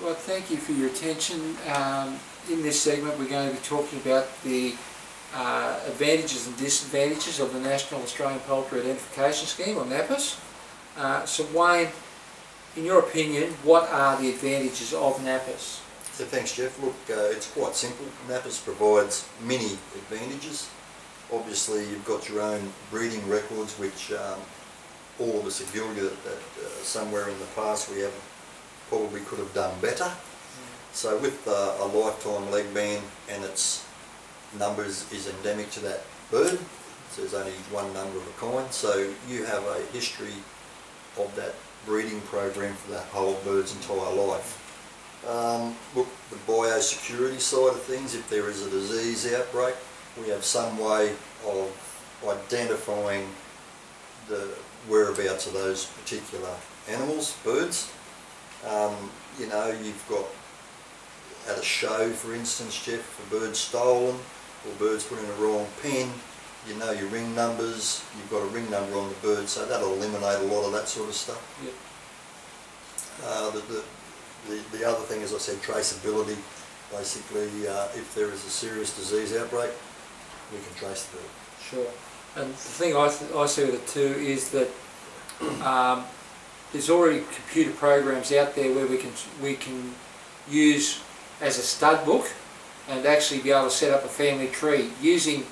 Well, thank you for your attention. In this segment we're going to be talking about the advantages and disadvantages of the National Australian Poultry Identification Scheme, or NAPIS. So Wayne, in your opinion, what are the advantages of NAPIS? So thanks, Jeff. Look, it's quite simple. NAPIS provides many advantages. Obviously you've got your own breeding records, which all of us are guilty that somewhere in the past we have probably could have done better. So with a lifetime leg band and its numbers is endemic to that bird, so there's only one number of a kind, so you have a history of that breeding program for that whole bird's entire life. Look, the biosecurity side of things, if there is a disease outbreak, we have some way of identifying the whereabouts of those particular animals, birds. You know, you've got at a show, for instance, Jeff, a bird stolen or birds put in a wrong pen, you know your ring numbers, you've got a ring number on the bird, so that'll eliminate a lot of that sort of stuff. Yep. The other thing, as I said, traceability. Basically, if there is a serious disease outbreak, we can trace the bird. Sure. And the thing I see with it too is that there's already computer programs out there where we can use as a stud book and actually be able to set up a family tree using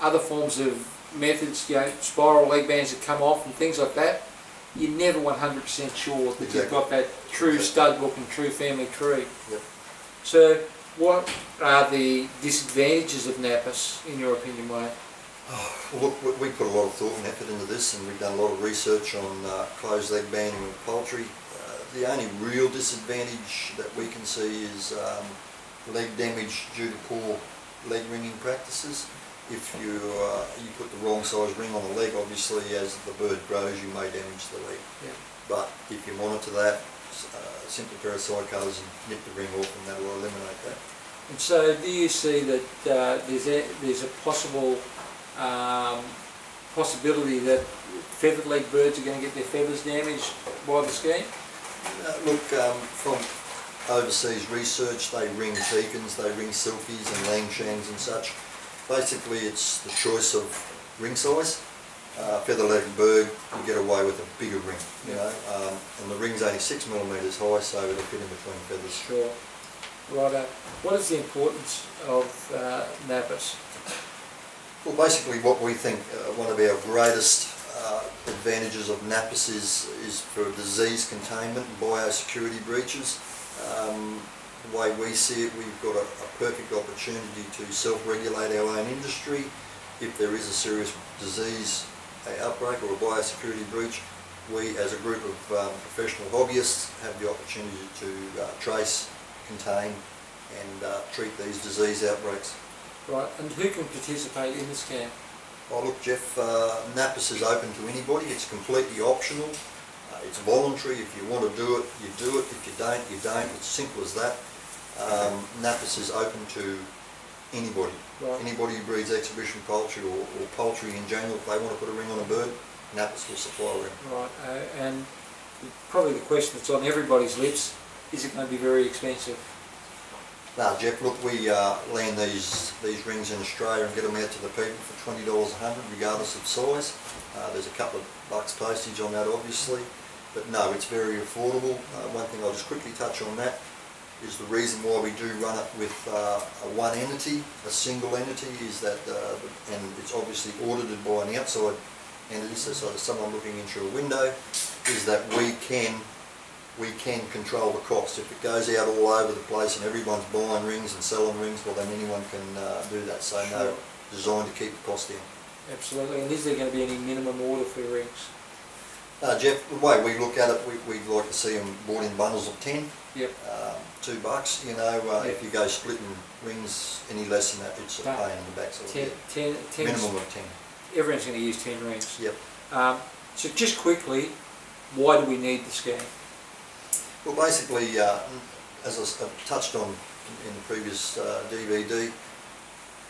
other forms of methods, you know, spiral leg bands that come off and things like that. You're never 100% sure that you've got that true stud book and true family tree. Yep. So what are the disadvantages of NAPIS in your opinion, Wayne? Well, look, we put a lot of thought and effort into this, and we've done a lot of research on closed leg banding with poultry. The only real disadvantage that we can see is leg damage due to poor leg ringing practices. If you put the wrong size ring on the leg, obviously as the bird grows you may damage the leg. Yeah. But if you monitor that, simple pair of side colours and nip the ring off, and that will eliminate that. And so do you see that there's a possible possibility that feathered leg birds are going to get their feathers damaged by the scheme? Look, from overseas research, they ring pecans, they ring silkies and langshangs and such. Basically it's the choice of ring size. Feather-legged bird, you get away with a bigger ring, you know, and the ring's only 6mm high, so it'll fit in between feathers. Sure. Right. What is the importance of NAPIS? Well, basically what we think one of our greatest advantages of NAPIS is for disease containment and biosecurity breaches. The way we see it, we've got a perfect opportunity to self-regulate our own industry. If there is a serious disease outbreak or a biosecurity breach, we as a group of professional hobbyists have the opportunity to trace, contain and treat these disease outbreaks. Right, and who can participate in the scheme? Oh look, Jeff, NAPIS is open to anybody. It's completely optional. It's voluntary. If you want to do it, you do it. If you don't, you don't. It's simple as that. NAPIS is open to anybody. Right. Anybody who breeds exhibition poultry or poultry in general, if they want to put a ring on a bird, NAPIS will supply a ring. Right, and probably the question that's on everybody's lips, is it going to be very expensive? No, Jeff, look, we land these rings in Australia and get them out to the people for $20 a hundred, regardless of size. There's a couple of bucks postage on that, obviously, but no, it's very affordable. One thing I'll just quickly touch on that is the reason why we do run it with one entity, a single entity, is that, and it's obviously audited by an outside entity, so someone looking into a window, is that we can control the cost. If it goes out all over the place and everyone's buying rings and selling rings, well then anyone can do that. So sure. No, designed to keep the cost down. Absolutely. And is there going to be any minimum order for rings? Jeff, the way we look at it, we'd like to see them bought in bundles of 10. Yep. $2, you know, yep. If you go splitting rings any less than that, it's a pain in the backside. 10, minimum of 10. Everyone's going to use 10 rings. Yep. So just quickly, why do we need the scheme? Well, basically, as I touched on in the previous DVD,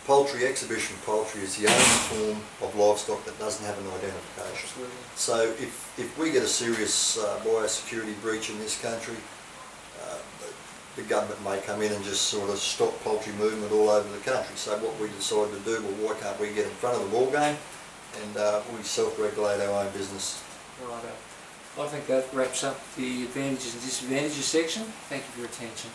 poultry, exhibition poultry is the only form of livestock that doesn't have an identification. Absolutely. So if we get a serious biosecurity breach in this country, the government may come in and just sort of stop poultry movement all over the country. So what we decided to do, well, why can't we get in front of the ball game and we self-regulate our own business. Righto. I think that wraps up the advantages and disadvantages section. Thank you for your attention.